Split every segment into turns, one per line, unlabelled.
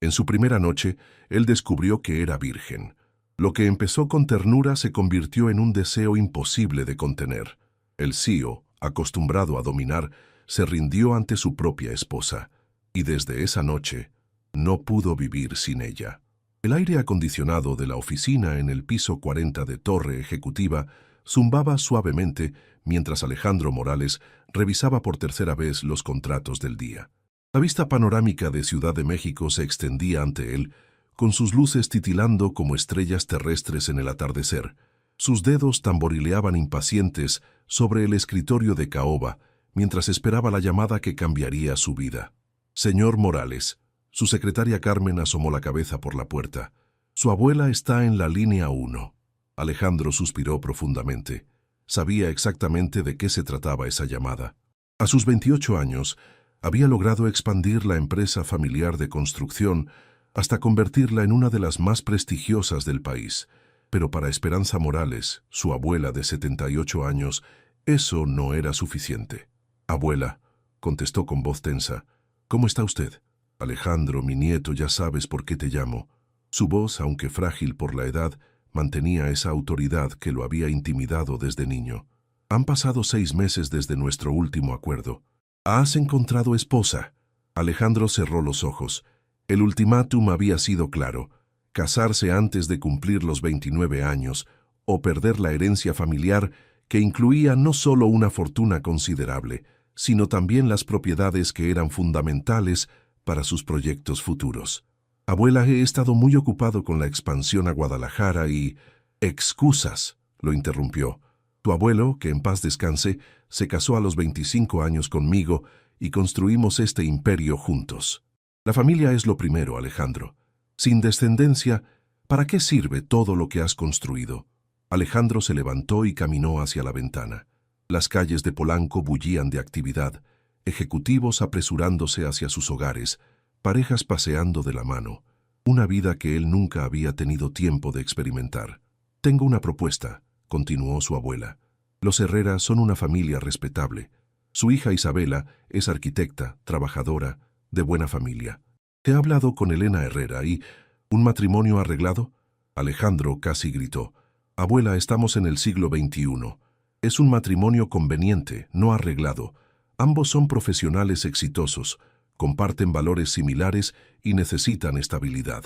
En su primera noche, él descubrió que era virgen. Lo que empezó con ternura se convirtió en un deseo imposible de contener. El CEO, acostumbrado a dominar, se rindió ante su propia esposa, y desde esa noche no pudo vivir sin ella. El aire acondicionado de la oficina en el piso 40 de Torre Ejecutiva zumbaba suavemente mientras Alejandro Morales revisaba por tercera vez los contratos del día. La vista panorámica de Ciudad de México se extendía ante él, con sus luces titilando como estrellas terrestres en el atardecer. Sus dedos tamborileaban impacientes sobre el escritorio de caoba, mientras esperaba la llamada que cambiaría su vida. «Señor Morales». Su secretaria Carmen asomó la cabeza por la puerta. «Su abuela está en la línea 1». Alejandro suspiró profundamente. Sabía exactamente de qué se trataba esa llamada. A sus 28 años, había logrado expandir la empresa familiar de construcción hasta convertirla en una de las más prestigiosas del país. Pero para Esperanza Morales, su abuela de 78 años, eso no era suficiente. «Abuela», contestó con voz tensa, «¿cómo está usted?» «Alejandro, mi nieto, ya sabes por qué te llamo». Su voz, aunque frágil por la edad, mantenía esa autoridad que lo había intimidado desde niño. «Han pasado 6 meses desde nuestro último acuerdo. ¿Has encontrado esposa?» Alejandro cerró los ojos. El ultimátum había sido claro: casarse antes de cumplir los 29 años o perder la herencia familiar que incluía no solo una fortuna considerable, sino también las propiedades que eran fundamentales para sus proyectos futuros. «Abuela, he estado muy ocupado con la expansión a Guadalajara y...» «Excusas», lo interrumpió. «Tu abuelo, que en paz descanse, se casó a los 25 años conmigo y construimos este imperio juntos. La familia es lo primero, Alejandro. Sin descendencia, ¿para qué sirve todo lo que has construido?» Alejandro se levantó y caminó hacia la ventana. Las calles de Polanco bullían de actividad, ejecutivos apresurándose hacia sus hogares, parejas paseando de la mano, una vida que él nunca había tenido tiempo de experimentar. «Tengo una propuesta», continuó su abuela. «Los Herrera son una familia respetable. Su hija Isabela es arquitecta, trabajadora, de buena familia. He hablado con Elena Herrera y... ¿Un matrimonio arreglado?» Alejandro casi gritó. «Abuela, estamos en el siglo XXI. Es un matrimonio conveniente, no arreglado. Ambos son profesionales exitosos, comparten valores similares y necesitan estabilidad.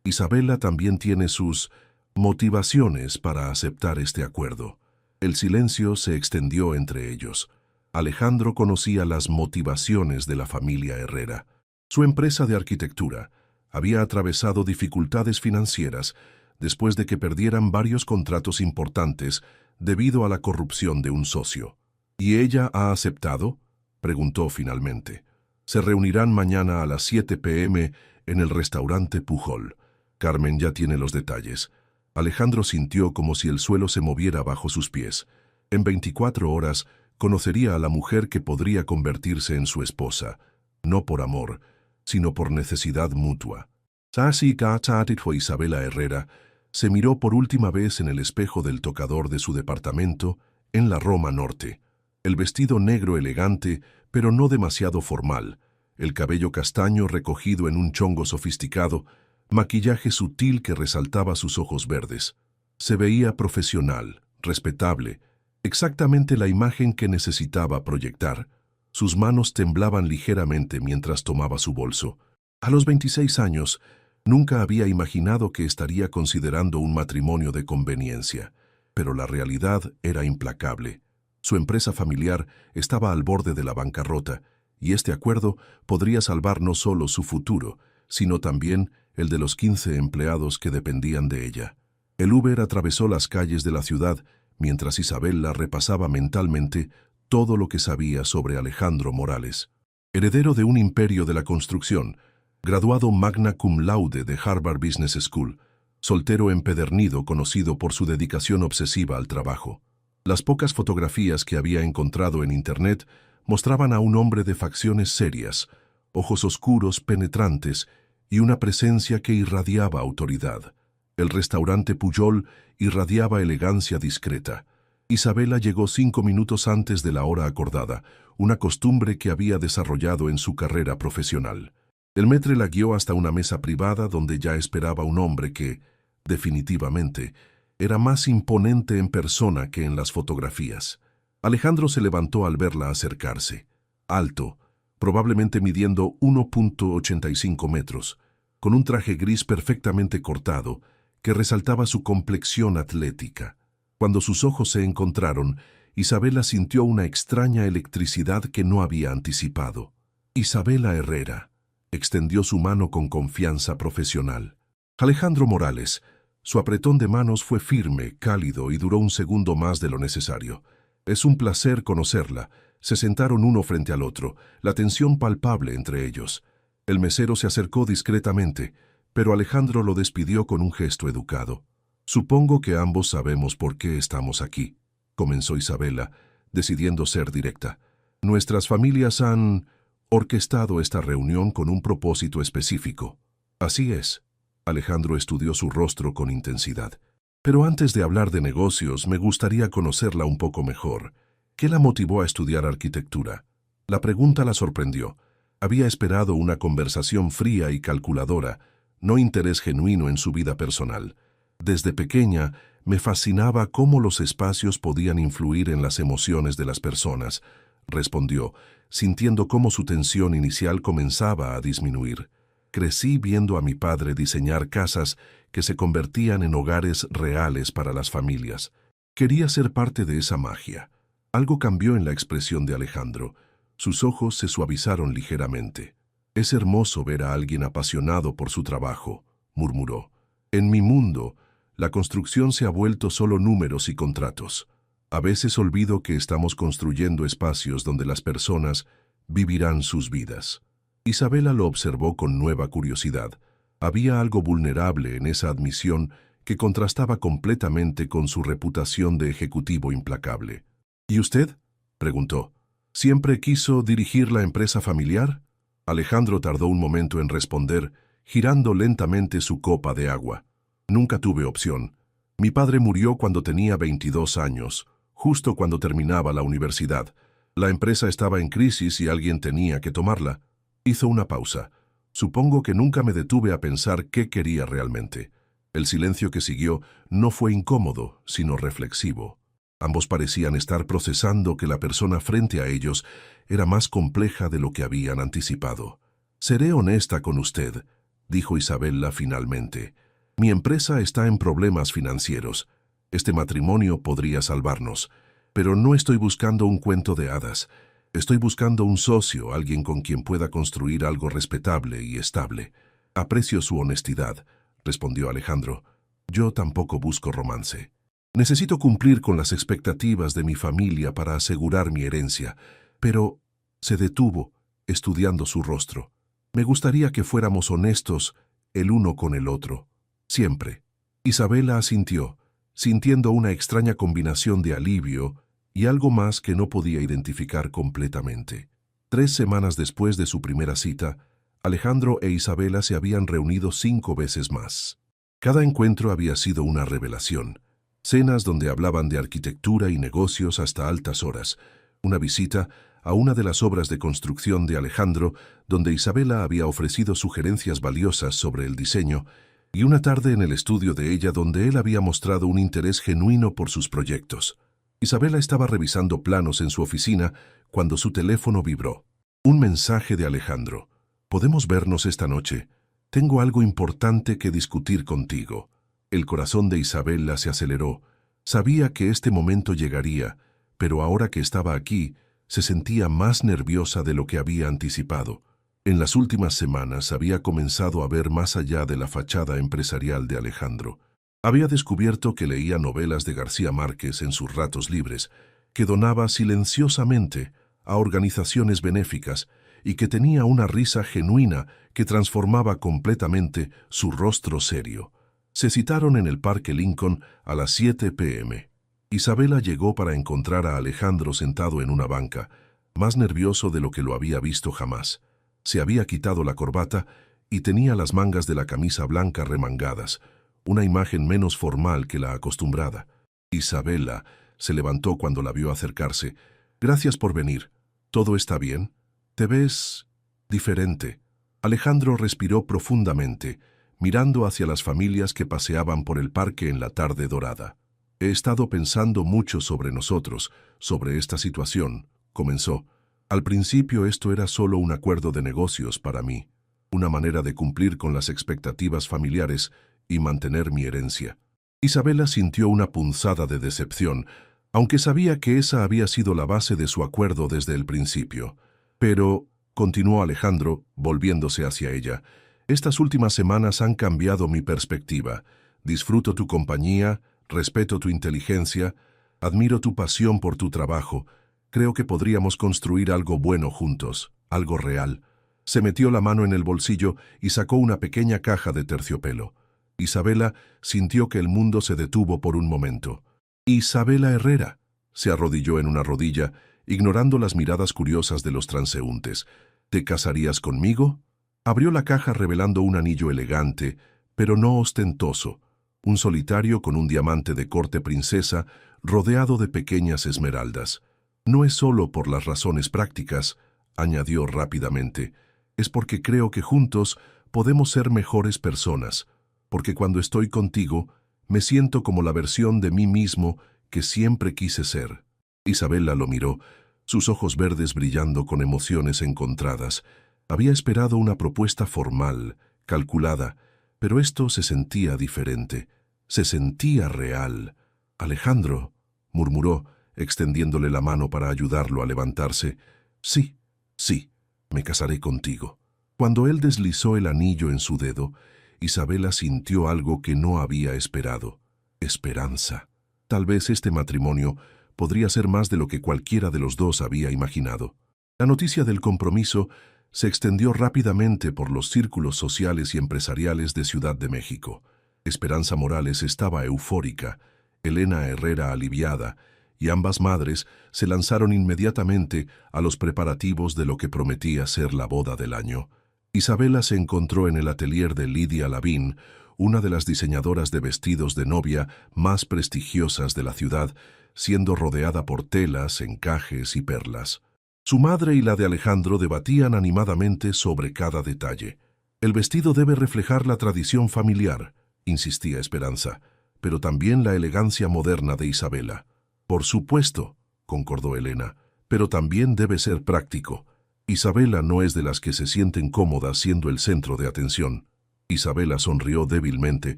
Isabela también tiene sus motivaciones para aceptar este acuerdo». El silencio se extendió entre ellos. Alejandro conocía las motivaciones de la familia Herrera. Su empresa de arquitectura había atravesado dificultades financieras después de que perdieran varios contratos importantes debido a la corrupción de un socio. «¿Y ella ha aceptado?», preguntó finalmente. «Se reunirán mañana a las 7 p.m. en el restaurante Pujol. Carmen ya tiene los detalles». Alejandro sintió como si el suelo se moviera bajo sus pies. En 24 horas conocería a la mujer que podría convertirse en su esposa, no por amor, sino por necesidad mutua. Fue Isabela Herrera. Se miró por última vez en el espejo del tocador de su departamento en la Roma Norte. El vestido negro elegante, pero no demasiado formal, el cabello castaño recogido en un chongo sofisticado, maquillaje sutil que resaltaba sus ojos verdes. Se veía profesional, respetable, exactamente la imagen que necesitaba proyectar. Sus manos temblaban ligeramente mientras tomaba su bolso. A los 26 años, nunca había imaginado que estaría considerando un matrimonio de conveniencia, pero la realidad era implacable. Su empresa familiar estaba al borde de la bancarrota, y este acuerdo podría salvar no solo su futuro, sino también el de los 15 empleados que dependían de ella. El Uber atravesó las calles de la ciudad mientras Isabela repasaba mentalmente todo lo que sabía sobre Alejandro Morales. Heredero de un imperio de la construcción, graduado magna cum laude de Harvard Business School, soltero empedernido conocido por su dedicación obsesiva al trabajo. Las pocas fotografías que había encontrado en Internet mostraban a un hombre de facciones serias, ojos oscuros penetrantes y una presencia que irradiaba autoridad. El restaurante Pujol irradiaba elegancia discreta. Isabela llegó 5 minutos antes de la hora acordada, una costumbre que había desarrollado en su carrera profesional. El maître la guió hasta una mesa privada donde ya esperaba un hombre que, definitivamente, era más imponente en persona que en las fotografías. Alejandro se levantó al verla acercarse. Alto, probablemente midiendo 1,85 metros, con un traje gris perfectamente cortado que resaltaba su complexión atlética. Cuando sus ojos se encontraron, Isabela sintió una extraña electricidad que no había anticipado. Isabela Herrera extendió su mano con confianza profesional. Alejandro Morales. Su apretón de manos fue firme, cálido y duró un segundo más de lo necesario. Es un placer conocerla. Se sentaron uno frente al otro, la tensión palpable entre ellos. El mesero se acercó discretamente, pero Alejandro lo despidió con un gesto educado. Supongo que ambos sabemos por qué estamos aquí, comenzó Isabela, decidiendo ser directa. Nuestras familias han orquestado esta reunión con un propósito específico. Así es. Alejandro estudió su rostro con intensidad. Pero antes de hablar de negocios, me gustaría conocerla un poco mejor. ¿Qué la motivó a estudiar arquitectura? La pregunta la sorprendió. Había esperado una conversación fría y calculadora, no interés genuino en su vida personal. Desde pequeña, me fascinaba cómo los espacios podían influir en las emociones de las personas, respondió, sintiendo cómo su tensión inicial comenzaba a disminuir. Crecí viendo a mi padre diseñar casas que se convertían en hogares reales para las familias. Quería ser parte de esa magia. Algo cambió en la expresión de Alejandro. Sus ojos se suavizaron ligeramente. Es hermoso ver a alguien apasionado por su trabajo, murmuró. En mi mundo, la construcción se ha vuelto solo números y contratos. A veces olvido que estamos construyendo espacios donde las personas vivirán sus vidas. Isabela lo observó con nueva curiosidad. Había algo vulnerable en esa admisión que contrastaba completamente con su reputación de ejecutivo implacable. ¿Y usted?, preguntó. ¿Siempre quiso dirigir la empresa familiar? Alejandro tardó un momento en responder, girando lentamente su copa de agua. Nunca tuve opción. Mi padre murió cuando tenía 22 años, justo cuando terminaba la universidad. La empresa estaba en crisis y alguien tenía que tomarla. Hizo una pausa. Supongo que nunca me detuve a pensar qué quería realmente. El silencio que siguió no fue incómodo, sino reflexivo. Ambos parecían estar procesando que la persona frente a ellos era más compleja de lo que habían anticipado. «Seré honesta con usted», dijo Isabela finalmente. «Mi empresa está en problemas financieros. Este matrimonio podría salvarnos, pero no estoy buscando un cuento de hadas. Estoy buscando un socio, alguien con quien pueda construir algo respetable y estable». «Aprecio su honestidad», respondió Alejandro. «Yo tampoco busco romance. Necesito cumplir con las expectativas de mi familia para asegurar mi herencia». Pero se detuvo, estudiando su rostro. «Me gustaría que fuéramos honestos el uno con el otro. Siempre». Isabela asintió, sintiendo una extraña combinación de alivio y algo más que no podía identificar completamente. 3 semanas después de su primera cita, Alejandro e Isabela se habían reunido 5 veces más. Cada encuentro había sido una revelación. Cenas donde hablaban de arquitectura y negocios hasta altas horas. Una visita a una de las obras de construcción de Alejandro, donde Isabela había ofrecido sugerencias valiosas sobre el diseño, y una tarde en el estudio de ella donde él había mostrado un interés genuino por sus proyectos. Isabela estaba revisando planos en su oficina cuando su teléfono vibró. Un mensaje de Alejandro. «¿Podemos vernos esta noche? Tengo algo importante que discutir contigo». El corazón de Isabela se aceleró. Sabía que este momento llegaría, pero ahora que estaba aquí, se sentía más nerviosa de lo que había anticipado. En las últimas semanas había comenzado a ver más allá de la fachada empresarial de Alejandro. Había descubierto que leía novelas de García Márquez en sus ratos libres, que donaba silenciosamente a organizaciones benéficas y que tenía una risa genuina que transformaba completamente su rostro serio. Se citaron en el Parque Lincoln a las 7 p.m. Isabela llegó para encontrar a Alejandro sentado en una banca, más nervioso de lo que lo había visto jamás. Se había quitado la corbata y tenía las mangas de la camisa blanca remangadas, una imagen menos formal que la acostumbrada. Isabela se levantó cuando la vio acercarse. «Gracias por venir. ¿Todo está bien? Te ves diferente». Alejandro respiró profundamente, mirando hacia las familias que paseaban por el parque en la tarde dorada. He estado pensando mucho sobre nosotros, sobre esta situación, comenzó. Al principio esto era solo un acuerdo de negocios para mí, una manera de cumplir con las expectativas familiares y mantener mi herencia. Isabela sintió una punzada de decepción, aunque sabía que esa había sido la base de su acuerdo desde el principio. Pero, continuó Alejandro, volviéndose hacia ella, estas últimas semanas han cambiado mi perspectiva. Disfruto tu compañía, respeto tu inteligencia, admiro tu pasión por tu trabajo. Creo que podríamos construir algo bueno juntos, algo real. Se metió la mano en el bolsillo y sacó una pequeña caja de terciopelo. Isabela sintió que el mundo se detuvo por un momento. Isabela Herrera se arrodilló en una rodilla, ignorando las miradas curiosas de los transeúntes. ¿Te casarías conmigo? Abrió la caja revelando un anillo elegante, pero no ostentoso, un solitario con un diamante de corte princesa rodeado de pequeñas esmeraldas. No es solo por las razones prácticas, añadió rápidamente, es porque creo que juntos podemos ser mejores personas, porque cuando estoy contigo me siento como la versión de mí mismo que siempre quise ser. Isabela lo miró, sus ojos verdes brillando con emociones encontradas. Había esperado una propuesta formal, calculada, pero esto se sentía diferente, se sentía real. Alejandro, murmuró, extendiéndole la mano para ayudarlo a levantarse. Sí, sí, me casaré contigo. Cuando él deslizó el anillo en su dedo, Isabela sintió algo que no había esperado: esperanza. Tal vez este matrimonio podría ser más de lo que cualquiera de los dos había imaginado. La noticia del compromiso se extendió rápidamente por los círculos sociales y empresariales de Ciudad de México. Esperanza Morales estaba eufórica, Elena Herrera aliviada, y ambas madres se lanzaron inmediatamente a los preparativos de lo que prometía ser la boda del año. Isabela se encontró en el atelier de Lidia Lavín, una de las diseñadoras de vestidos de novia más prestigiosas de la ciudad, siendo rodeada por telas, encajes y perlas. Su madre y la de Alejandro debatían animadamente sobre cada detalle. El vestido debe reflejar la tradición familiar, insistía Esperanza, pero también la elegancia moderna de Isabela. Por supuesto, concordó Elena, pero también debe ser práctico. Isabela no es de las que se sienten cómodas siendo el centro de atención. Isabela sonrió débilmente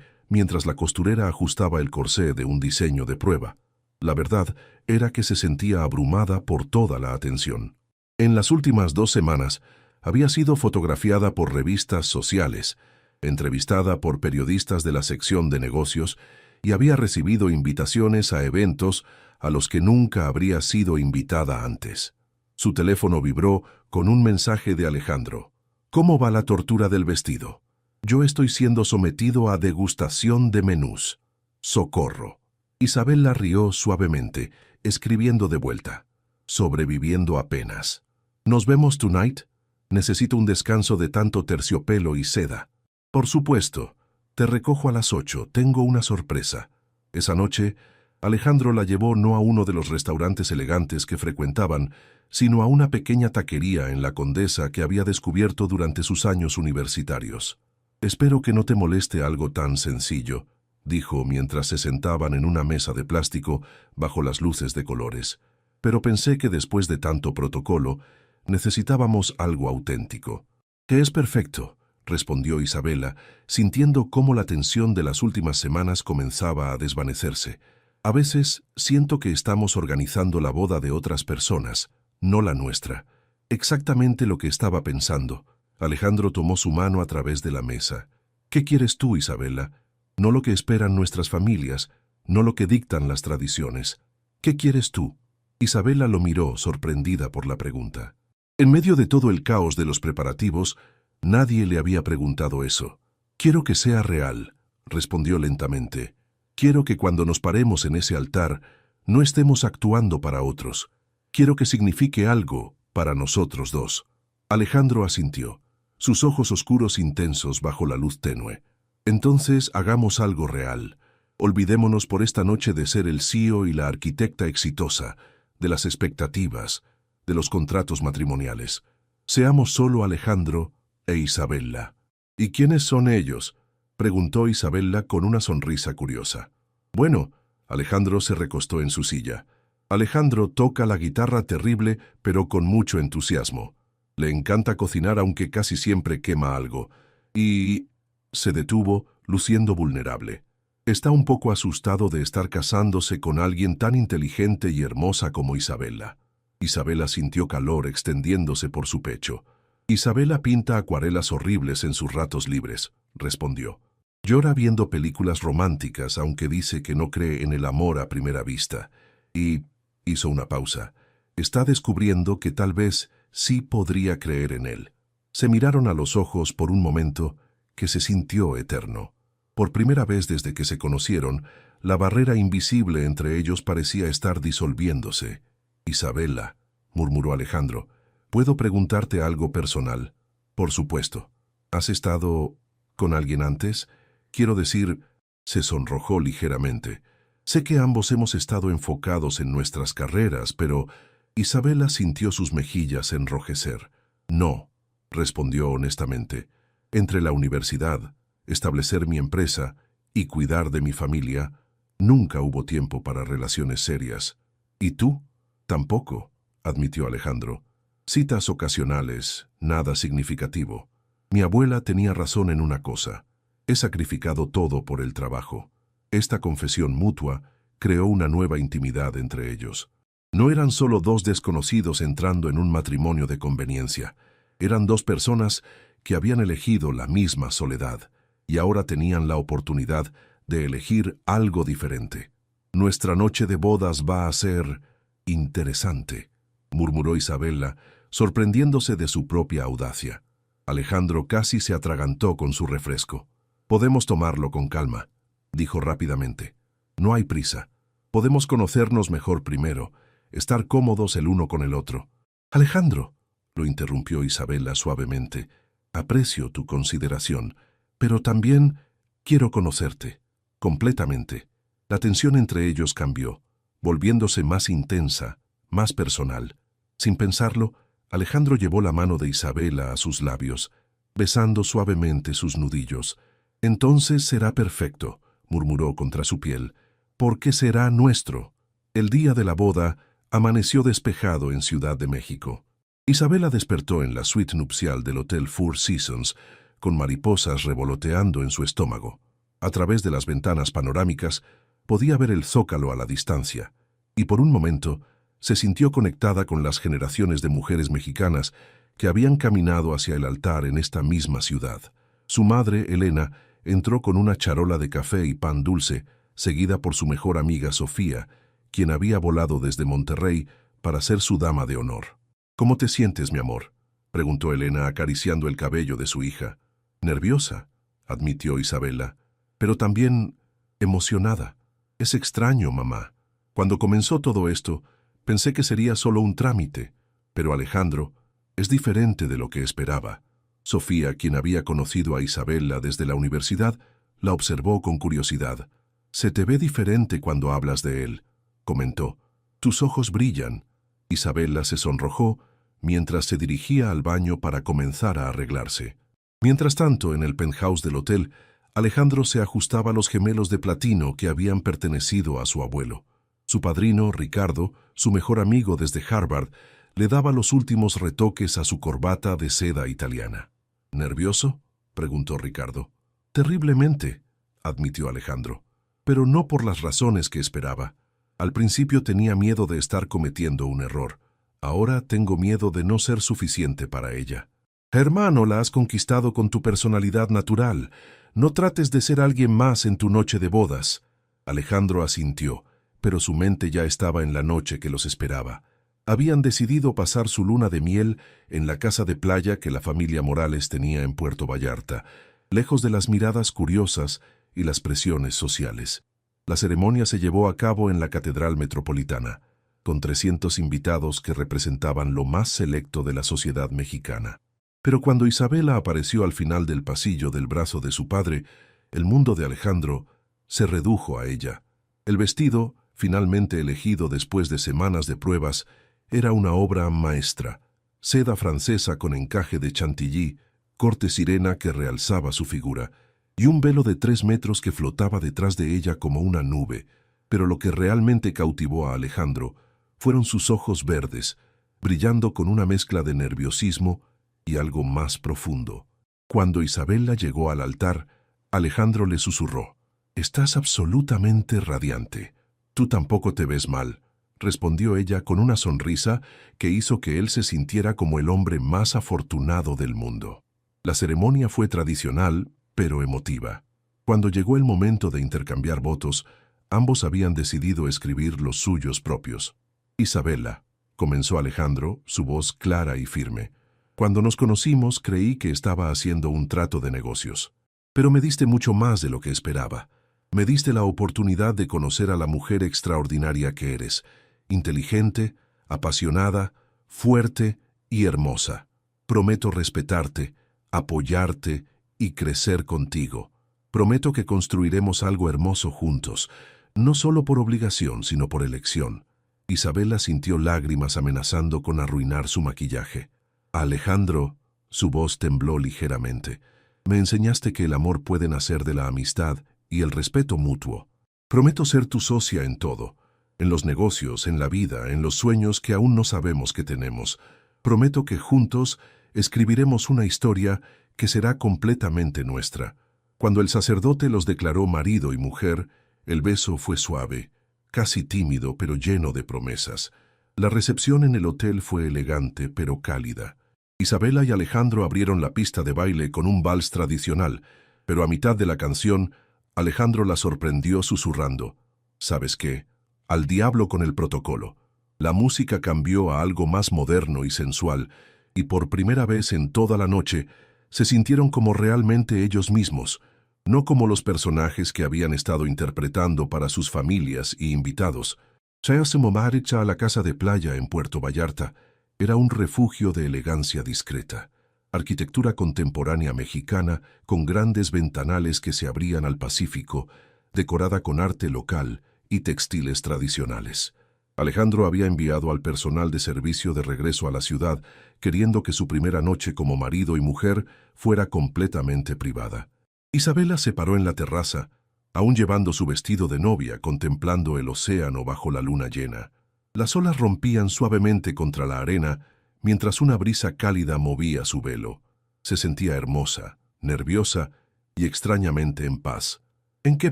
mientras la costurera ajustaba el corsé de un diseño de prueba. La verdad era que se sentía abrumada por toda la atención. En las últimas 2 semanas había sido fotografiada por revistas sociales, entrevistada por periodistas de la sección de negocios y había recibido invitaciones a eventos a los que nunca habría sido invitada antes. Su teléfono vibró con un mensaje de Alejandro. ¿Cómo va la tortura del vestido? Yo estoy siendo sometido a degustación de menús. Socorro. Isabela rió suavemente, escribiendo de vuelta. Sobreviviendo apenas. ¿Nos vemos tonight? Necesito un descanso de tanto terciopelo y seda. Por supuesto. Te recojo a las 8. Tengo una sorpresa. Esa noche, Alejandro la llevó no a uno de los restaurantes elegantes que frecuentaban, sino a una pequeña taquería en la Condesa que había descubierto durante sus años universitarios. Espero que no te moleste algo tan sencillo, dijo mientras se sentaban en una mesa de plástico bajo las luces de colores. Pero pensé que después de tanto protocolo, necesitábamos algo auténtico. Que es perfecto, respondió Isabela, sintiendo cómo la tensión de las últimas semanas comenzaba a desvanecerse. A veces siento que estamos organizando la boda de otras personas, no la nuestra. Exactamente lo que estaba pensando. Alejandro tomó su mano a través de la mesa. ¿Qué quieres tú, Isabela? No lo que esperan nuestras familias, no lo que dictan las tradiciones. ¿Qué quieres tú? Isabela lo miró, sorprendida por la pregunta. En medio de todo el caos de los preparativos, nadie le había preguntado eso. Quiero que sea real, respondió lentamente. Quiero que cuando nos paremos en ese altar, no estemos actuando para otros. Quiero que signifique algo para nosotros dos. Alejandro asintió, sus ojos oscuros intensos bajo la luz tenue. Entonces hagamos algo real. Olvidémonos por esta noche de ser el CEO y la arquitecta exitosa, de las expectativas, de los contratos matrimoniales. Seamos solo Alejandro e Isabella. ¿Y quiénes son ellos?, preguntó Isabella con una sonrisa curiosa. Bueno, Alejandro se recostó en su silla. Alejandro toca la guitarra terrible, pero con mucho entusiasmo. Le encanta cocinar, aunque casi siempre quema algo. Y... se detuvo, luciendo vulnerable. Está un poco asustado de estar casándose con alguien tan inteligente y hermosa como Isabella. Isabella sintió calor extendiéndose por su pecho. Isabella pinta acuarelas horribles en sus ratos libres, respondió. Llora viendo películas románticas, aunque dice que no cree en el amor a primera vista. Y hizo una pausa. Está descubriendo que tal vez sí podría creer en él. Se miraron a los ojos por un momento que se sintió eterno. Por primera vez desde que se conocieron, la barrera invisible entre ellos parecía estar disolviéndose. Isabella, murmuró Alejandro, ¿puedo preguntarte algo personal? Por supuesto. ¿Has estado con alguien antes? Quiero decir, se sonrojó ligeramente. Sé que ambos hemos estado enfocados en nuestras carreras, pero Isabella sintió sus mejillas enrojecer. No, respondió honestamente. Entre la universidad, establecer mi empresa y cuidar de mi familia, nunca hubo tiempo para relaciones serias. ¿Y tú? Tampoco, admitió Alejandro. Citas ocasionales, nada significativo. Mi abuela tenía razón en una cosa. He sacrificado todo por el trabajo. Esta confesión mutua creó una nueva intimidad entre ellos. No eran solo dos desconocidos entrando en un matrimonio de conveniencia. Eran dos personas que habían elegido la misma soledad y ahora tenían la oportunidad de elegir algo diferente. Nuestra noche de bodas va a ser interesante, murmuró Isabella, sorprendiéndose de su propia audacia. Alejandro casi se atragantó con su refresco. Podemos tomarlo con calma, dijo rápidamente. No hay prisa. Podemos conocernos mejor primero, estar cómodos el uno con el otro. Alejandro, lo interrumpió Isabella suavemente, aprecio tu consideración, pero también quiero conocerte, completamente. La tensión entre ellos cambió, volviéndose más intensa, más personal. Sin pensarlo, Alejandro llevó la mano de Isabella a sus labios, besando suavemente sus nudillos. Entonces será perfecto, murmuró contra su piel, porque será nuestro. El día de la boda amaneció despejado en Ciudad de México. Isabella despertó en la suite nupcial del Hotel Four Seasons, con mariposas revoloteando en su estómago. A través de las ventanas panorámicas podía ver el zócalo a la distancia, y por un momento se sintió conectada con las generaciones de mujeres mexicanas que habían caminado hacia el altar en esta misma ciudad. Su madre, Elena, entró con una charola de café y pan dulce, seguida por su mejor amiga Sofía, quien había volado desde Monterrey para ser su dama de honor. ¿Cómo te sientes, mi amor?, preguntó Elena acariciando el cabello de su hija. Nerviosa, admitió Isabella, pero también emocionada. Es extraño, mamá. Cuando comenzó todo esto, pensé que sería solo un trámite, pero Alejandro es diferente de lo que esperaba. Sofía, quien había conocido a Isabella desde la universidad, la observó con curiosidad. Se te ve diferente cuando hablas de él, comentó. Tus ojos brillan. Isabella se sonrojó mientras se dirigía al baño para comenzar a arreglarse. Mientras tanto, en el penthouse del hotel, Alejandro se ajustaba los gemelos de platino que habían pertenecido a su abuelo. Su padrino, Ricardo, su mejor amigo desde Harvard, le daba los últimos retoques a su corbata de seda italiana. ¿Nervioso?, preguntó Ricardo. Terriblemente, admitió Alejandro, pero no por las razones que esperaba. Al principio tenía miedo de estar cometiendo un error. Ahora tengo miedo de no ser suficiente para ella. Hermano, la has conquistado con tu personalidad natural. No trates de ser alguien más en tu noche de bodas. Alejandro asintió, pero su mente ya estaba en la noche que los esperaba. Habían decidido pasar su luna de miel en la casa de playa que la familia Morales tenía en Puerto Vallarta, lejos de las miradas curiosas y las presiones sociales. La ceremonia se llevó a cabo en la Catedral Metropolitana, con 300 invitados que representaban lo más selecto de la sociedad mexicana. Pero cuando Isabella apareció al final del pasillo del brazo de su padre, el mundo de Alejandro se redujo a ella. El vestido, finalmente elegido después de semanas de pruebas, era una obra maestra, seda francesa con encaje de chantilly, corte sirena que realzaba su figura, y un velo de 3 metros que flotaba detrás de ella como una nube, pero lo que realmente cautivó a Alejandro fueron sus ojos verdes, brillando con una mezcla de nerviosismo y algo más profundo. Cuando Isabela llegó al altar, Alejandro le susurró: «Estás absolutamente radiante. Tú tampoco te ves mal», respondió ella con una sonrisa que hizo que él se sintiera como el hombre más afortunado del mundo. La ceremonia fue tradicional, pero emotiva. Cuando llegó el momento de intercambiar votos, ambos habían decidido escribir los suyos propios. «Isabela», comenzó Alejandro, su voz clara y firme, «cuando nos conocimos creí que estaba haciendo un trato de negocios. Pero me diste mucho más de lo que esperaba. Me diste la oportunidad de conocer a la mujer extraordinaria que eres, inteligente, apasionada, fuerte y hermosa. Prometo respetarte, apoyarte y crecer contigo. Prometo que construiremos algo hermoso juntos, no solo por obligación, sino por elección». Isabela sintió lágrimas amenazando con arruinar su maquillaje. «Alejandro», su voz tembló ligeramente, «me enseñaste que el amor puede nacer de la amistad y el respeto mutuo. Prometo ser tu socia en todo, en los negocios, en la vida, en los sueños que aún no sabemos que tenemos. Prometo que juntos escribiremos una historia que será completamente nuestra». Cuando el sacerdote los declaró marido y mujer, el beso fue suave, casi tímido, pero lleno de promesas. La recepción en el hotel fue elegante, pero cálida. Isabela y Alejandro abrieron la pista de baile con un vals tradicional, pero a mitad de la canción, Alejandro la sorprendió susurrando: «¿Sabes qué? Al diablo con el protocolo». La música cambió a algo más moderno y sensual, y por primera vez en toda la noche se sintieron como realmente ellos mismos, no como los personajes que habían estado interpretando para sus familias y invitados. Chayase Momaricha, a la casa de playa en Puerto Vallarta, era un refugio de elegancia discreta. Arquitectura contemporánea mexicana con grandes ventanales que se abrían al Pacífico, decorada con arte local y textiles tradicionales. Alejandro había enviado al personal de servicio de regreso a la ciudad, queriendo que su primera noche como marido y mujer fuera completamente privada. Isabela se paró en la terraza, aún llevando su vestido de novia, contemplando el océano bajo la luna llena. Las olas rompían suavemente contra la arena, mientras una brisa cálida movía su velo. Se sentía hermosa, nerviosa y extrañamente en paz. «¿En qué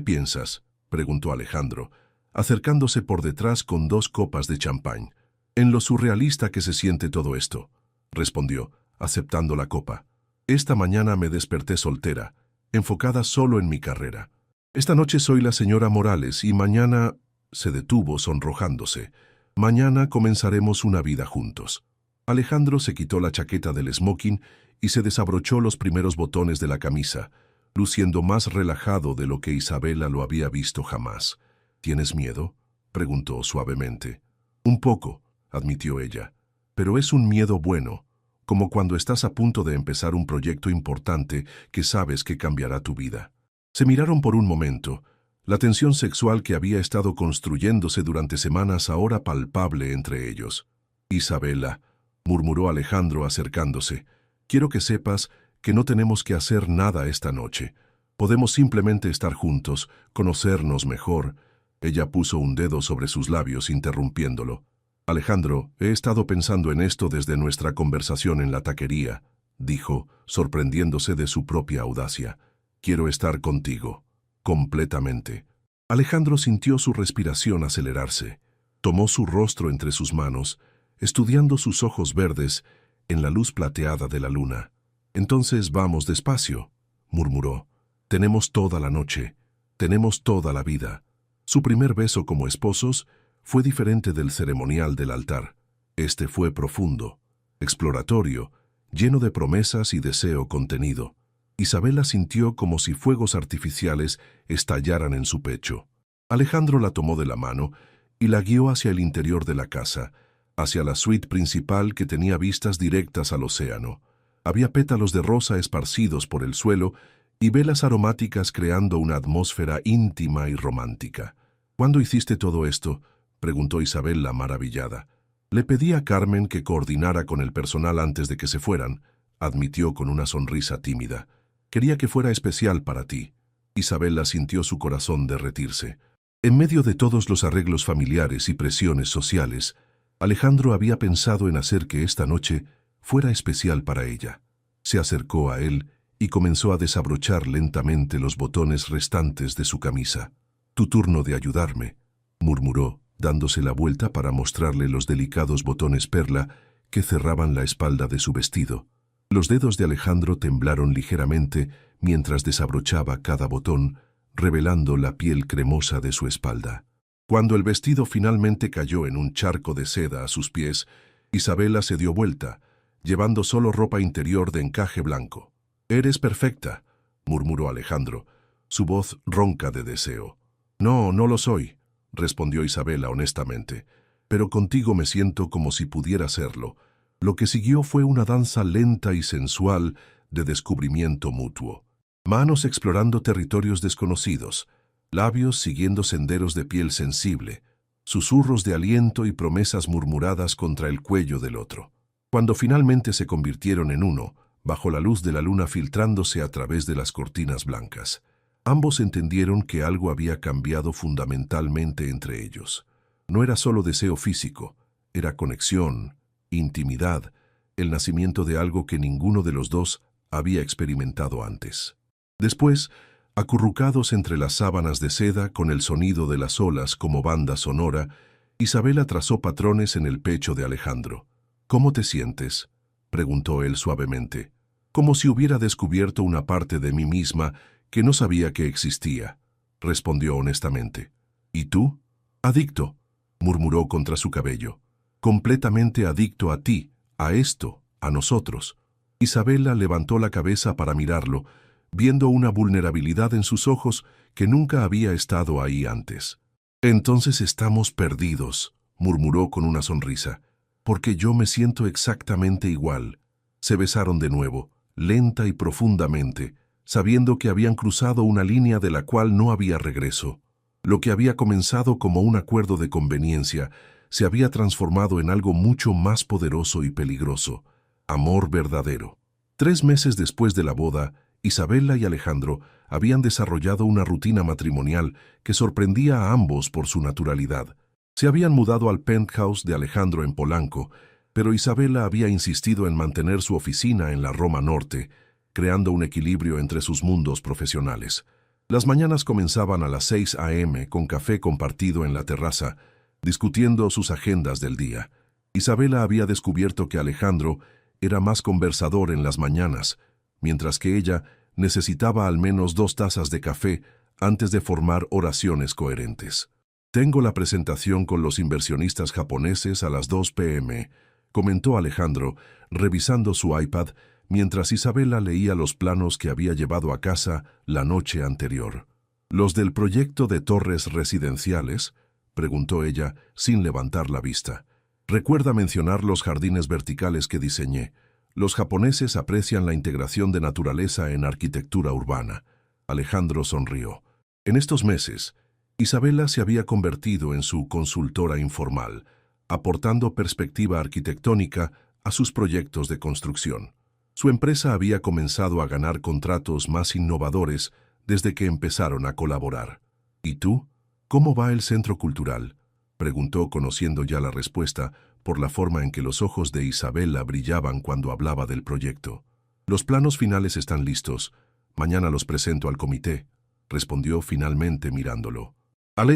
piensas?», preguntó Alejandro, acercándose por detrás con 2 copas de champán. «En lo surrealista que se siente todo esto», respondió, aceptando la copa. «Esta mañana me desperté soltera, enfocada solo en mi carrera. Esta noche soy la señora Morales y mañana…» Se detuvo sonrojándose. «Mañana comenzaremos una vida juntos». Alejandro se quitó la chaqueta del smoking y se desabrochó los primeros botones de la camisa, luciendo más relajado de lo que Isabela lo había visto jamás. «¿Tienes miedo?», preguntó suavemente. «Un poco», admitió ella, «pero es un miedo bueno, como cuando estás a punto de empezar un proyecto importante que sabes que cambiará tu vida». Se miraron por un momento, la tensión sexual que había estado construyéndose durante semanas ahora palpable entre ellos. «Isabela», murmuró Alejandro acercándose, «quiero que sepas que no tenemos que hacer nada esta noche. Podemos simplemente estar juntos, conocernos mejor». Ella puso un dedo sobre sus labios interrumpiéndolo. «Alejandro, he estado pensando en esto desde nuestra conversación en la taquería», dijo, sorprendiéndose de su propia audacia. «Quiero estar contigo, completamente». Alejandro sintió su respiración acelerarse. Tomó su rostro entre sus manos, estudiando sus ojos verdes en la luz plateada de la luna. «Entonces vamos despacio», murmuró. «Tenemos toda la noche, tenemos toda la vida». Su primer beso como esposos fue diferente del ceremonial del altar. Este fue profundo, exploratorio, lleno de promesas y deseo contenido. Isabela sintió como si fuegos artificiales estallaran en su pecho. Alejandro la tomó de la mano y la guió hacia el interior de la casa, hacia la suite principal que tenía vistas directas al océano. Había pétalos de rosa esparcidos por el suelo y velas aromáticas creando una atmósfera íntima y romántica. «¿Cuándo hiciste todo esto?», preguntó Isabela maravillada. «Le pedí a Carmen que coordinara con el personal antes de que se fueran», admitió con una sonrisa tímida. Quería que fuera especial para ti. Isabela sintió su corazón derretirse. En medio de todos los arreglos familiares y presiones sociales, Alejandro había pensado en hacer que esta noche fuera especial para ella. Se acercó a él y comenzó a desabrochar lentamente los botones restantes de su camisa. «Tu turno de ayudarme», murmuró, dándose la vuelta para mostrarle los delicados botones perla que cerraban la espalda de su vestido. Los dedos de Alejandro temblaron ligeramente mientras desabrochaba cada botón, revelando la piel cremosa de su espalda. Cuando el vestido finalmente cayó en un charco de seda a sus pies, Isabela se dio vuelta, llevando solo ropa interior de encaje blanco. «Eres perfecta», murmuró Alejandro, su voz ronca de deseo. «No, no lo soy», respondió Isabela honestamente, «pero contigo me siento como si pudiera serlo». Lo que siguió fue una danza lenta y sensual de descubrimiento mutuo. Manos explorando territorios desconocidos, labios siguiendo senderos de piel sensible, susurros de aliento y promesas murmuradas contra el cuello del otro. Cuando finalmente se convirtieron en uno, bajo la luz de la luna filtrándose a través de las cortinas blancas, ambos entendieron que algo había cambiado fundamentalmente entre ellos. No era solo deseo físico, era conexión, intimidad, el nacimiento de algo que ninguno de los dos había experimentado antes. Después, acurrucados entre las sábanas de seda con el sonido de las olas como banda sonora, Isabela trazó patrones en el pecho de Alejandro. «¿Cómo te sientes?», preguntó él suavemente, como si hubiera descubierto una parte de mí misma que no sabía que existía. Respondió honestamente. «¿Y tú?» «Adicto», murmuró contra su cabello. «Completamente adicto a ti, a esto, a nosotros». Isabela levantó la cabeza para mirarlo, viendo una vulnerabilidad en sus ojos que nunca había estado ahí antes. «Entonces estamos perdidos», murmuró con una sonrisa, «porque yo me siento exactamente igual». Se besaron de nuevo, lenta y profundamente, sabiendo que habían cruzado una línea de la cual no había regreso. Lo que había comenzado como un acuerdo de conveniencia se había transformado en algo mucho más poderoso y peligroso: amor verdadero. 3 meses después de la boda, Isabela y Alejandro habían desarrollado una rutina matrimonial que sorprendía a ambos por su naturalidad. Se habían mudado al penthouse de Alejandro en Polanco, pero Isabela había insistido en mantener su oficina en la Roma Norte, creando un equilibrio entre sus mundos profesionales. Las mañanas comenzaban a las 6 a.m. con café compartido en la terraza, discutiendo sus agendas del día. Isabela había descubierto que Alejandro era más conversador en las mañanas, mientras que ella necesitaba al menos 2 tazas de café antes de formar oraciones coherentes. «Tengo la presentación con los inversionistas japoneses a las 2 p.m., comentó Alejandro, revisando su iPad mientras Isabela leía los planos que había llevado a casa la noche anterior. «¿Los del proyecto de torres residenciales?», preguntó ella sin levantar la vista. «Recuerda mencionar los jardines verticales que diseñé. Los japoneses aprecian la integración de naturaleza en arquitectura urbana». Alejandro sonrió. En estos meses, Isabela se había convertido en su consultora informal, aportando perspectiva arquitectónica a sus proyectos de construcción. Su empresa había comenzado a ganar contratos más innovadores desde que empezaron a colaborar. «¿Y tú? ¿Cómo va el centro cultural?», preguntó, conociendo ya la respuesta por la forma en que los ojos de Isabela brillaban cuando hablaba del proyecto. «Los planos finales están listos. Mañana los presento al comité», respondió finalmente mirándolo.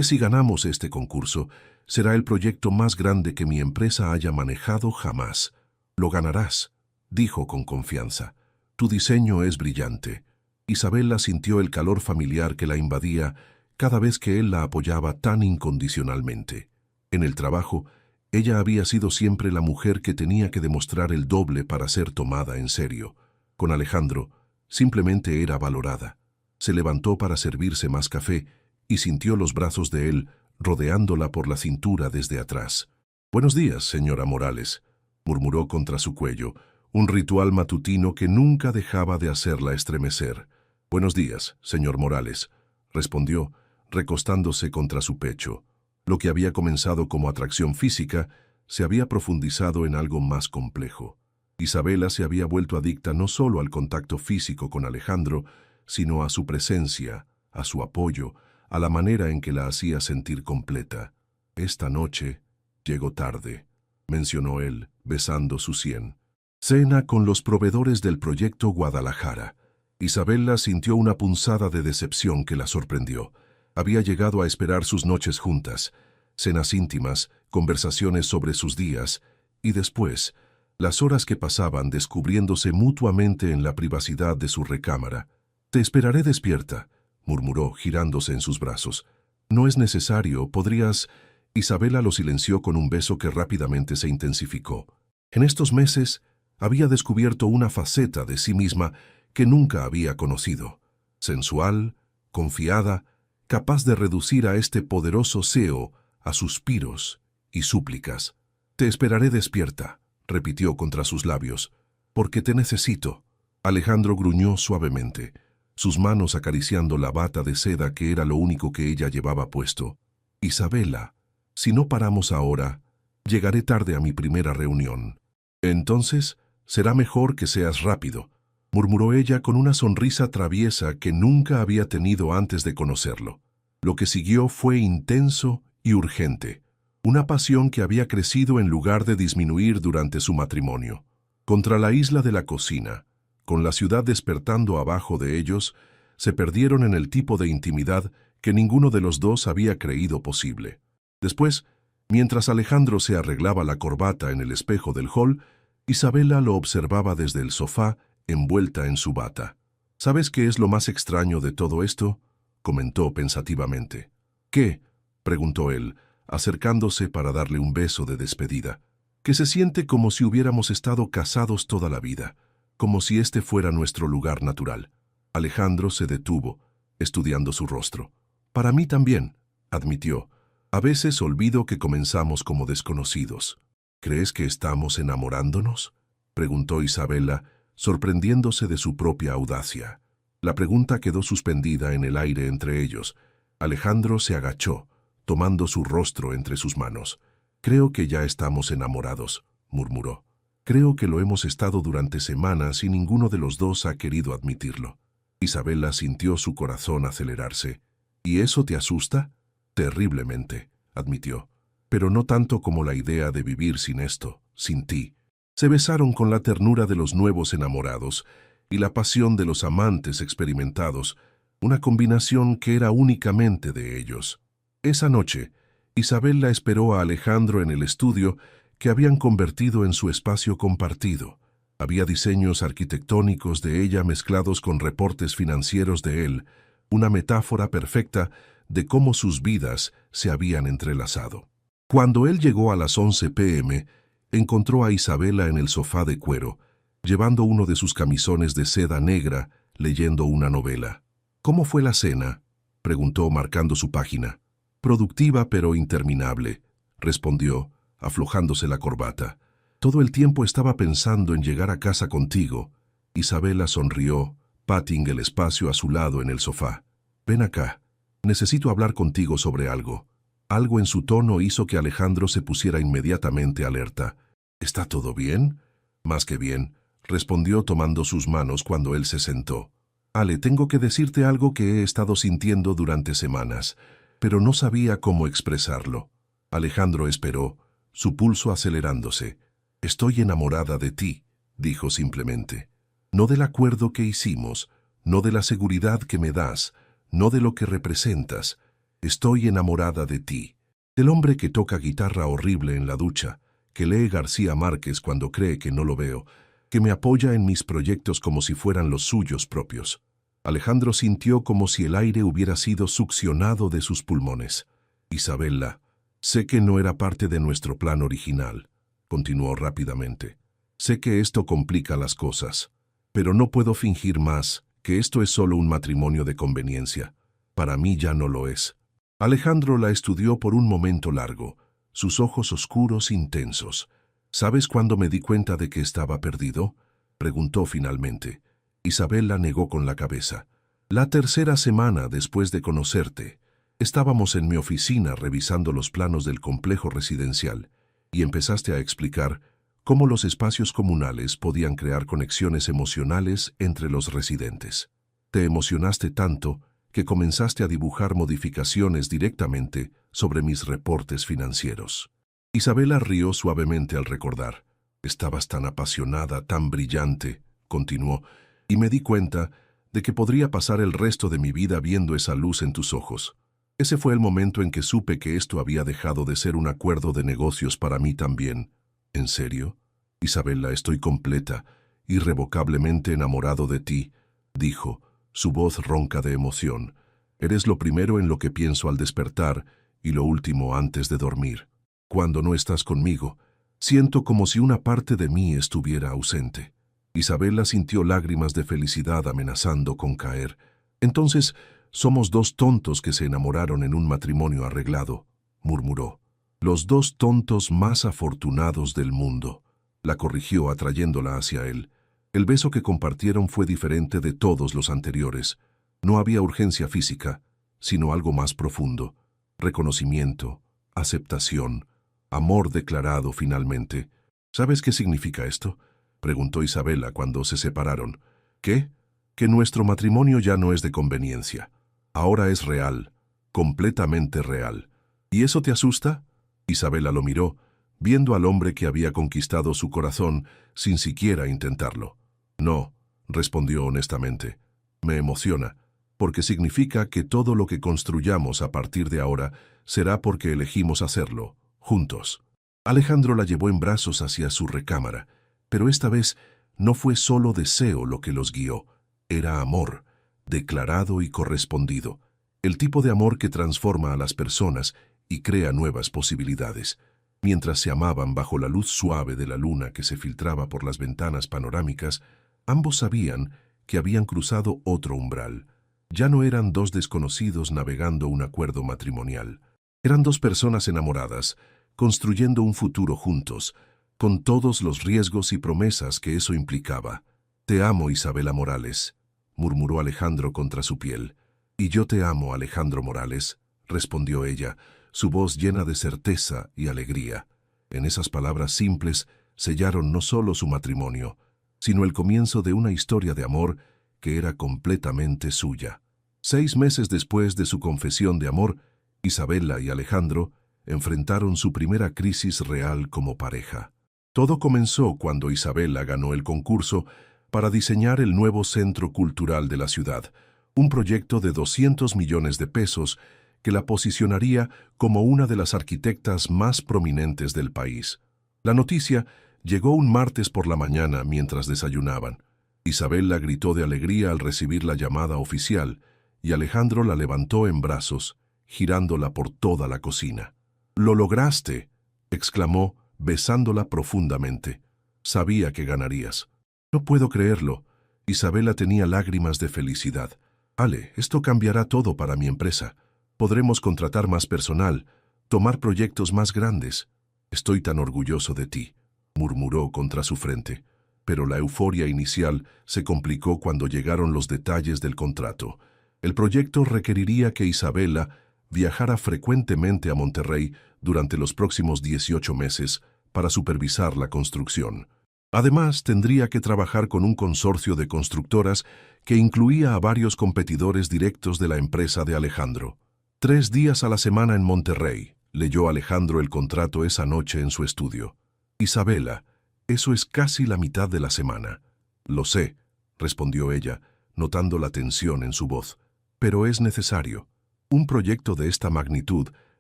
«Si ganamos este concurso, será el proyecto más grande que mi empresa haya manejado jamás. Lo ganarás», dijo con confianza. «Tu diseño es brillante». Isabela sintió el calor familiar que la invadía cada vez que él la apoyaba tan incondicionalmente. En el trabajo, ella había sido siempre la mujer que tenía que demostrar el doble para ser tomada en serio. Con Alejandro, simplemente era valorada. Se levantó para servirse más café y sintió los brazos de él rodeándola por la cintura desde atrás. «Buenos días, señora Morales», murmuró contra su cuello, un ritual matutino que nunca dejaba de hacerla estremecer. «Buenos días, señor Morales», respondió, recostándose contra su pecho. Lo que había comenzado como atracción física se había profundizado en algo más complejo. Isabela se había vuelto adicta no solo al contacto físico con Alejandro, sino a su presencia, a su apoyo, a la manera en que la hacía sentir completa. Esta noche llegó tarde, mencionó él, besando su sien. Cena con los proveedores del proyecto Guadalajara. Isabela sintió una punzada de decepción que la sorprendió. Había llegado a esperar sus noches juntas, cenas íntimas, conversaciones sobre sus días, y después, las horas que pasaban descubriéndose mutuamente en la privacidad de su recámara. «Te esperaré despierta», murmuró, girándose en sus brazos. «No es necesario, podrías...» Isabela lo silenció con un beso que rápidamente se intensificó. En estos meses había descubierto una faceta de sí misma que nunca había conocido. Sensual, confiada, capaz de reducir a este poderoso CEO a suspiros y súplicas. «Te esperaré despierta», repitió contra sus labios, «porque te necesito». Alejandro gruñó suavemente, sus manos acariciando la bata de seda que era lo único que ella llevaba puesto. «Isabela, si no paramos ahora, llegaré tarde a mi primera reunión». «Entonces, será mejor que seas rápido», murmuró ella con una sonrisa traviesa que nunca había tenido antes de conocerlo. Lo que siguió fue intenso y urgente, una pasión que había crecido en lugar de disminuir durante su matrimonio. Contra la isla de la cocina, con la ciudad despertando abajo de ellos, se perdieron en el tipo de intimidad que ninguno de los dos había creído posible. Después, mientras Alejandro se arreglaba la corbata en el espejo del hall, Isabela lo observaba desde el sofá, envuelta en su bata. «¿Sabes qué es lo más extraño de todo esto?», comentó pensativamente. «¿Qué?», preguntó él, acercándose para darle un beso de despedida. «Que se siente como si hubiéramos estado casados toda la vida, como si este fuera nuestro lugar natural». Alejandro se detuvo, estudiando su rostro. «Para mí también», admitió. «A veces olvido que comenzamos como desconocidos». «¿Crees que estamos enamorándonos?», preguntó Isabela, sorprendiéndose de su propia audacia. La pregunta quedó suspendida en el aire entre ellos. Alejandro se agachó, tomando su rostro entre sus manos. «Creo que ya estamos enamorados», murmuró. «Creo que lo hemos estado durante semanas y ninguno de los dos ha querido admitirlo». Isabela sintió su corazón acelerarse. «¿Y eso te asusta?». «Terriblemente», admitió. «Pero no tanto como la idea de vivir sin esto, sin ti». Se besaron con la ternura de los nuevos enamorados y la pasión de los amantes experimentados, una combinación que era únicamente de ellos. Esa noche, Isabela esperó a Alejandro en el estudio que habían convertido en su espacio compartido. Había diseños arquitectónicos de ella mezclados con reportes financieros de él, una metáfora perfecta de cómo sus vidas se habían entrelazado. Cuando él llegó a las 11 p.m., encontró a Isabela en el sofá de cuero, llevando uno de sus camisones de seda negra, leyendo una novela. «¿Cómo fue la cena?», preguntó marcando su página. «Productiva pero interminable», respondió, aflojándose la corbata. «Todo el tiempo estaba pensando en llegar a casa contigo». Isabela sonrió, patting el espacio a su lado en el sofá. «Ven acá. Necesito hablar contigo sobre algo». Algo en su tono hizo que Alejandro se pusiera inmediatamente alerta. «¿Está todo bien?». «Más que bien», respondió tomando sus manos cuando él se sentó. «Ale, tengo que decirte algo que he estado sintiendo durante semanas, pero no sabía cómo expresarlo». Alejandro esperó, su pulso acelerándose. «Estoy enamorada de ti», dijo simplemente. «No del acuerdo que hicimos, no de la seguridad que me das, no de lo que representas. Estoy enamorada de ti, del hombre que toca guitarra horrible en la ducha, que lee García Márquez cuando cree que no lo veo, que me apoya en mis proyectos como si fueran los suyos propios». Alejandro sintió como si el aire hubiera sido succionado de sus pulmones. «Isabela, sé que no era parte de nuestro plan original», continuó rápidamente. «Sé que esto complica las cosas, pero no puedo fingir más que esto es solo un matrimonio de conveniencia. Para mí ya no lo es». Alejandro la estudió por un momento largo, sus ojos oscuros intensos. «¿Sabes cuándo me di cuenta de que estaba perdido?», preguntó finalmente. Isabela negó con la cabeza. «La tercera semana después de conocerte. Estábamos en mi oficina revisando los planos del complejo residencial y empezaste a explicar cómo los espacios comunales podían crear conexiones emocionales entre los residentes. Te emocionaste tanto que comenzaste a dibujar modificaciones directamente sobre mis reportes financieros. Isabela rió suavemente al recordar. Estabas tan apasionada, tan brillante, continuó, y me di cuenta de que podría pasar el resto de mi vida viendo esa luz en tus ojos. Ese fue el momento en que supe que esto había dejado de ser un acuerdo de negocios para mí también. ¿En serio? Isabela, estoy completa, irrevocablemente enamorado de ti, dijo, su voz ronca de emoción. Eres lo primero en lo que pienso al despertar y lo último antes de dormir. Cuando no estás conmigo, siento como si una parte de mí estuviera ausente. Isabela sintió lágrimas de felicidad amenazando con caer. Entonces, somos dos tontos que se enamoraron en un matrimonio arreglado, murmuró. Los dos tontos más afortunados del mundo. La corrigió atrayéndola hacia él. El beso que compartieron fue diferente de todos los anteriores. No había urgencia física, sino algo más profundo. Reconocimiento, aceptación, amor declarado finalmente. ¿Sabes qué significa esto?, preguntó Isabela cuando se separaron. ¿Qué? Que nuestro matrimonio ya no es de conveniencia. Ahora es real, completamente real. ¿Y eso te asusta? Isabela lo miró, viendo al hombre que había conquistado su corazón sin siquiera intentarlo. No, respondió honestamente. Me emociona, porque significa que todo lo que construyamos a partir de ahora será porque elegimos hacerlo, juntos. Alejandro la llevó en brazos hacia su recámara, pero esta vez no fue solo deseo lo que los guió, era amor, declarado y correspondido, el tipo de amor que transforma a las personas y crea nuevas posibilidades. Mientras se amaban bajo la luz suave de la luna que se filtraba por las ventanas panorámicas, ambos sabían que habían cruzado otro umbral. Ya no eran dos desconocidos navegando un acuerdo matrimonial. Eran dos personas enamoradas, construyendo un futuro juntos, con todos los riesgos y promesas que eso implicaba. Te amo, Isabela Morales, murmuró Alejandro contra su piel. Y yo te amo, Alejandro Morales, respondió ella, su voz llena de certeza y alegría. En esas palabras simples sellaron no solo su matrimonio, sino el comienzo de una historia de amor que era completamente suya. 6 meses después de su confesión de amor, Isabela y Alejandro enfrentaron su primera crisis real como pareja. Todo comenzó cuando Isabela ganó el concurso para diseñar el nuevo centro cultural de la ciudad, un proyecto de 200 millones de pesos que la posicionaría como una de las arquitectas más prominentes del país. La noticia llegó un martes por la mañana mientras desayunaban. Isabela gritó de alegría al recibir la llamada oficial y Alejandro la levantó en brazos, girándola por toda la cocina. «¡Lo lograste!», exclamó, besándola profundamente. «Sabía que ganarías». «No puedo creerlo». Isabela tenía lágrimas de felicidad. «Ale, esto cambiará todo para mi empresa. Podremos contratar más personal, tomar proyectos más grandes. Estoy tan orgulloso de ti», murmuró contra su frente. Pero la euforia inicial se complicó cuando llegaron los detalles del contrato. El proyecto requeriría que Isabela viajara frecuentemente a Monterrey durante los próximos 18 meses para supervisar la construcción. Además, tendría que trabajar con un consorcio de constructoras que incluía a varios competidores directos de la empresa de Alejandro. 3 días a la semana en Monterrey, leyó Alejandro el contrato esa noche en su estudio. «Isabela, eso es casi la mitad de la semana». «Lo sé», respondió ella, notando la tensión en su voz. «Pero es necesario. Un proyecto de esta magnitud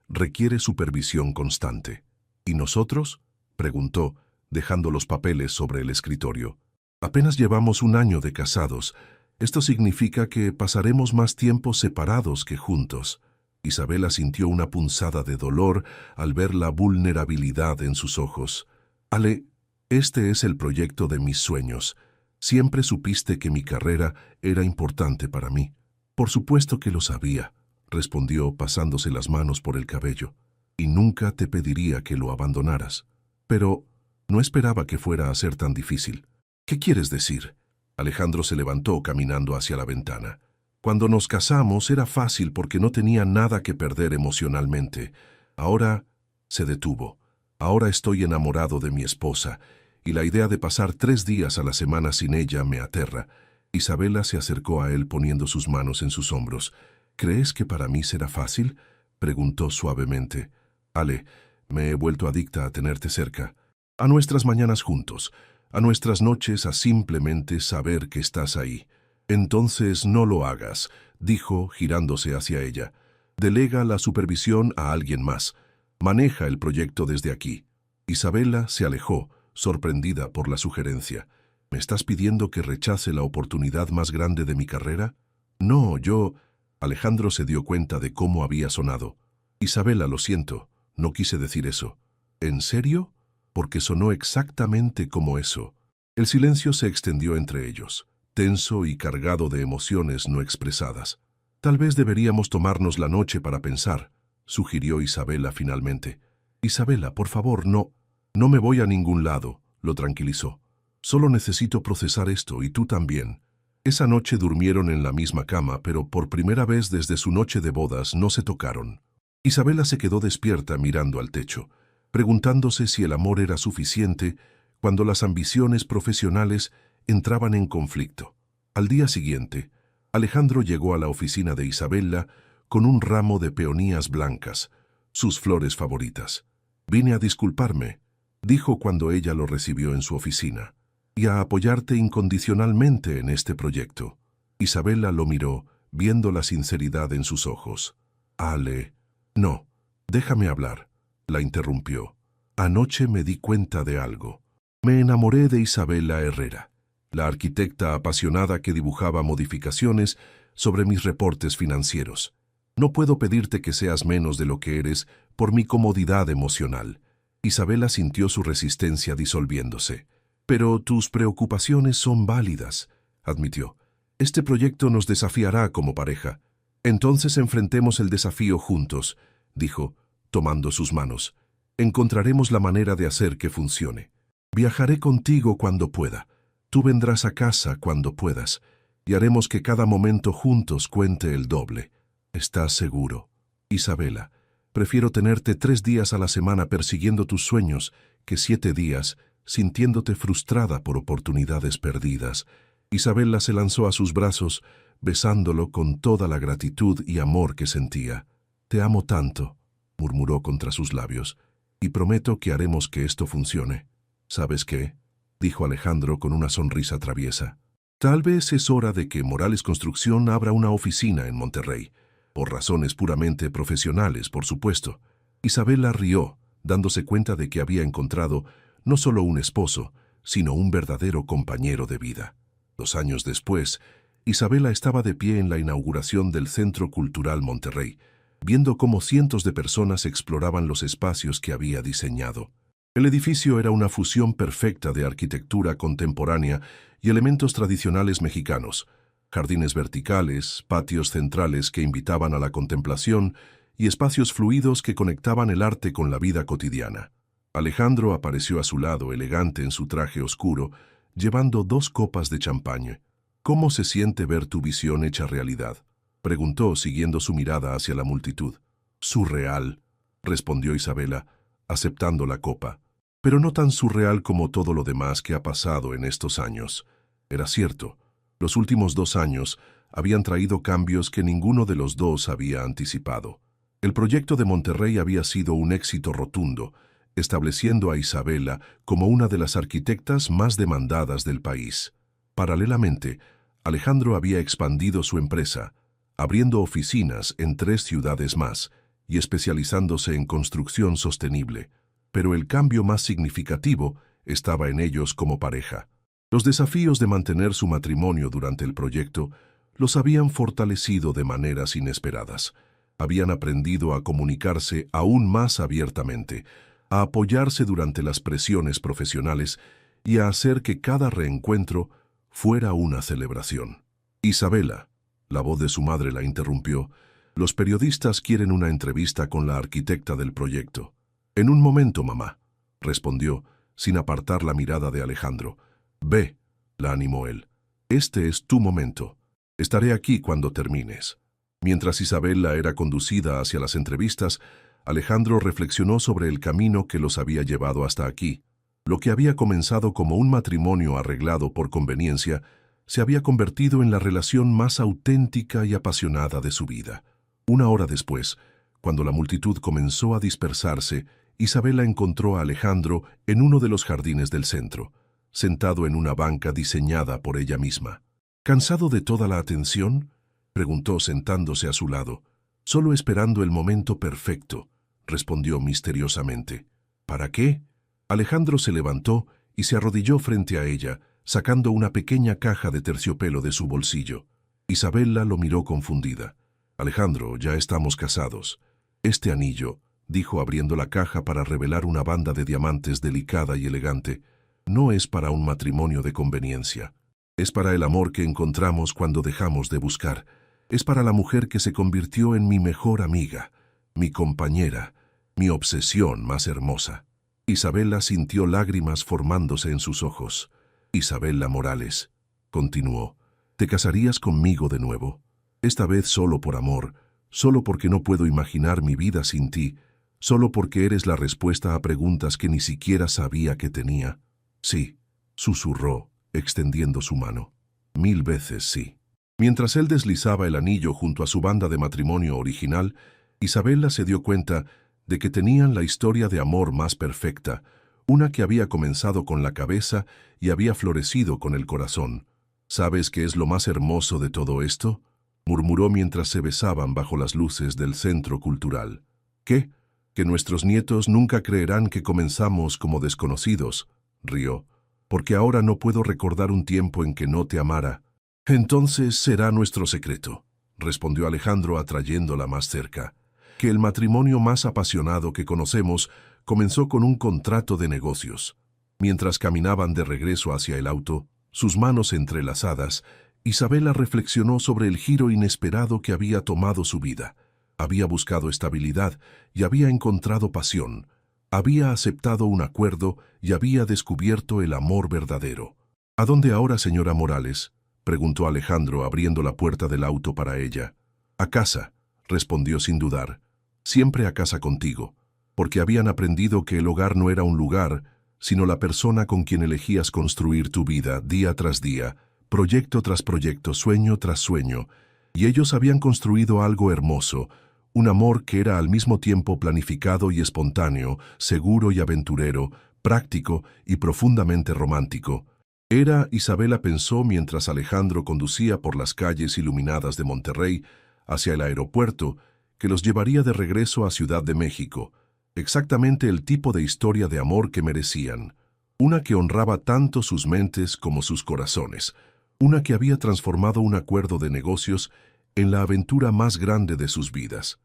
requiere supervisión constante». «¿Y nosotros?», preguntó, dejando los papeles sobre el escritorio. «Apenas llevamos 1 año de casados. Esto significa que pasaremos más tiempo separados que juntos». Isabela sintió una punzada de dolor al ver la vulnerabilidad en sus ojos. «Ale, este es el proyecto de mis sueños. Siempre supiste que mi carrera era importante para mí». «Por supuesto que lo sabía», respondió pasándose las manos por el cabello. «Y nunca te pediría que lo abandonaras. Pero no esperaba que fuera a ser tan difícil». «¿Qué quieres decir?». Alejandro se levantó caminando hacia la ventana. «Cuando nos casamos era fácil porque no tenía nada que perder emocionalmente. Ahora se detuvo. Ahora estoy enamorado de mi esposa y la idea de pasar 3 días a la semana sin ella me aterra. Isabela se acercó a él poniendo sus manos en sus hombros. ¿Crees que para mí será fácil?, preguntó suavemente. Ale, me he vuelto adicta a tenerte cerca. A nuestras mañanas juntos, a nuestras noches a simplemente saber que estás ahí. Entonces no lo hagas, dijo girándose hacia ella. Delega la supervisión a alguien más. Maneja el proyecto desde aquí. Isabela se alejó, sorprendida por la sugerencia. ¿Me estás pidiendo que rechace la oportunidad más grande de mi carrera? No, yo... Alejandro se dio cuenta de cómo había sonado. Isabela, lo siento, no quise decir eso. ¿En serio? Porque sonó exactamente como eso. El silencio se extendió entre ellos, tenso y cargado de emociones no expresadas. Tal vez deberíamos tomarnos la noche para pensar, sugirió Isabela finalmente. Isabela, por favor, no me voy a ningún lado, lo tranquilizó. Solo necesito procesar esto y tú también. Esa noche durmieron en la misma cama, pero por primera vez desde su noche de bodas no se tocaron. Isabela se quedó despierta mirando al techo, preguntándose si el amor era suficiente cuando las ambiciones profesionales entraban en conflicto. Al día siguiente, Alejandro llegó a la oficina de Isabela con un ramo de peonías blancas, sus flores favoritas. «Vine a disculparme», dijo cuando ella lo recibió en su oficina, «y a apoyarte incondicionalmente en este proyecto». Isabela lo miró, viendo la sinceridad en sus ojos. «Ale, no, déjame hablar», la interrumpió. «Anoche me di cuenta de algo. Me enamoré de Isabela Herrera, la arquitecta apasionada que dibujaba modificaciones sobre mis reportes financieros. No puedo pedirte que seas menos de lo que eres por mi comodidad emocional». Isabela sintió su resistencia disolviéndose. «Pero tus preocupaciones son válidas», admitió. «Este proyecto nos desafiará como pareja. Entonces enfrentemos el desafío juntos», dijo, tomando sus manos. «Encontraremos la manera de hacer que funcione. Viajaré contigo cuando pueda. Tú vendrás a casa cuando puedas, y haremos que cada momento juntos cuente el doble. ¿Estás seguro? Isabela, prefiero tenerte 3 días a la semana persiguiendo tus sueños que 7 días sintiéndote frustrada por oportunidades perdidas». Isabela se lanzó a sus brazos, besándolo con toda la gratitud y amor que sentía. «Te amo tanto», murmuró contra sus labios, «y prometo que haremos que esto funcione». «¿Sabes qué?», dijo Alejandro con una sonrisa traviesa. «Tal vez es hora de que Morales Construcción abra una oficina en Monterrey. Por razones puramente profesionales, por supuesto». Isabela rió, dándose cuenta de que había encontrado no solo un esposo, sino un verdadero compañero de vida. 2 años después, Isabela estaba de pie en la inauguración del Centro Cultural Monterrey, viendo cómo cientos de personas exploraban los espacios que había diseñado. El edificio era una fusión perfecta de arquitectura contemporánea y elementos tradicionales mexicanos, jardines verticales, patios centrales que invitaban a la contemplación y espacios fluidos que conectaban el arte con la vida cotidiana. Alejandro apareció a su lado, elegante en su traje oscuro, llevando 2 copas de champagne. «¿Cómo se siente ver tu visión hecha realidad?», preguntó, siguiendo su mirada hacia la multitud. «Surreal», respondió Isabela, aceptando la copa. «Pero no tan surreal como todo lo demás que ha pasado en estos años». Era cierto, los últimos 2 años habían traído cambios que ninguno de los dos había anticipado. El proyecto de Monterrey había sido un éxito rotundo, estableciendo a Isabela como una de las arquitectas más demandadas del país. Paralelamente, Alejandro había expandido su empresa, abriendo oficinas en 3 ciudades más y especializándose en construcción sostenible. Pero el cambio más significativo estaba en ellos como pareja. Los desafíos de mantener su matrimonio durante el proyecto los habían fortalecido de maneras inesperadas. Habían aprendido a comunicarse aún más abiertamente, a apoyarse durante las presiones profesionales y a hacer que cada reencuentro fuera una celebración. «Isabela», la voz de su madre la interrumpió, «los periodistas quieren una entrevista con la arquitecta del proyecto». «En un momento, mamá», respondió, sin apartar la mirada de Alejandro. «Ve», la animó él. «Este es tu momento. Estaré aquí cuando termines». Mientras Isabela era conducida hacia las entrevistas, Alejandro reflexionó sobre el camino que los había llevado hasta aquí. Lo que había comenzado como un matrimonio arreglado por conveniencia se había convertido en la relación más auténtica y apasionada de su vida. Una hora después, cuando la multitud comenzó a dispersarse, Isabela encontró a Alejandro en uno de los jardines del centro, sentado en una banca diseñada por ella misma. ¿Cansado de toda la atención?, preguntó sentándose a su lado. Solo esperando el momento perfecto, respondió misteriosamente. ¿Para qué? Alejandro se levantó y se arrodilló frente a ella, sacando una pequeña caja de terciopelo de su bolsillo. Isabela lo miró confundida. Alejandro, ya estamos casados. Este anillo, dijo abriendo la caja para revelar una banda de diamantes delicada y elegante, no es para un matrimonio de conveniencia. Es para el amor que encontramos cuando dejamos de buscar. Es para la mujer que se convirtió en mi mejor amiga, mi compañera, mi obsesión más hermosa. Isabela sintió lágrimas formándose en sus ojos. Isabela Morales, continuó, ¿te casarías conmigo de nuevo? Esta vez solo por amor, solo porque no puedo imaginar mi vida sin ti, solo porque eres la respuesta a preguntas que ni siquiera sabía que tenía. Sí, susurró, extendiendo su mano. 1000 veces sí. Mientras él deslizaba el anillo junto a su banda de matrimonio original, Isabela se dio cuenta de que tenían la historia de amor más perfecta, una que había comenzado con la cabeza y había florecido con el corazón. ¿Sabes qué es lo más hermoso de todo esto?, murmuró mientras se besaban bajo las luces del centro cultural. ¿Qué? Que nuestros nietos nunca creerán que comenzamos como desconocidos, rió, porque ahora no puedo recordar un tiempo en que no te amara. Entonces será nuestro secreto, respondió Alejandro atrayéndola más cerca, que el matrimonio más apasionado que conocemos comenzó con un contrato de negocios. Mientras caminaban de regreso hacia el auto, sus manos entrelazadas, Isabela reflexionó sobre el giro inesperado que había tomado su vida. Había buscado estabilidad y había encontrado pasión. Había aceptado un acuerdo y había descubierto el amor verdadero. ¿A dónde ahora, señora Morales?, preguntó Alejandro abriendo la puerta del auto para ella. A casa, respondió sin dudar. Siempre a casa contigo, porque habían aprendido que el hogar no era un lugar, sino la persona con quien elegías construir tu vida día tras día, proyecto tras proyecto, sueño tras sueño, y ellos habían construido algo hermoso, un amor que era al mismo tiempo planificado y espontáneo, seguro y aventurero, práctico y profundamente romántico. Era, Isabela pensó mientras Alejandro conducía por las calles iluminadas de Monterrey hacia el aeropuerto que los llevaría de regreso a Ciudad de México, exactamente el tipo de historia de amor que merecían, una que honraba tanto sus mentes como sus corazones, una que había transformado un acuerdo de negocios en la aventura más grande de sus vidas.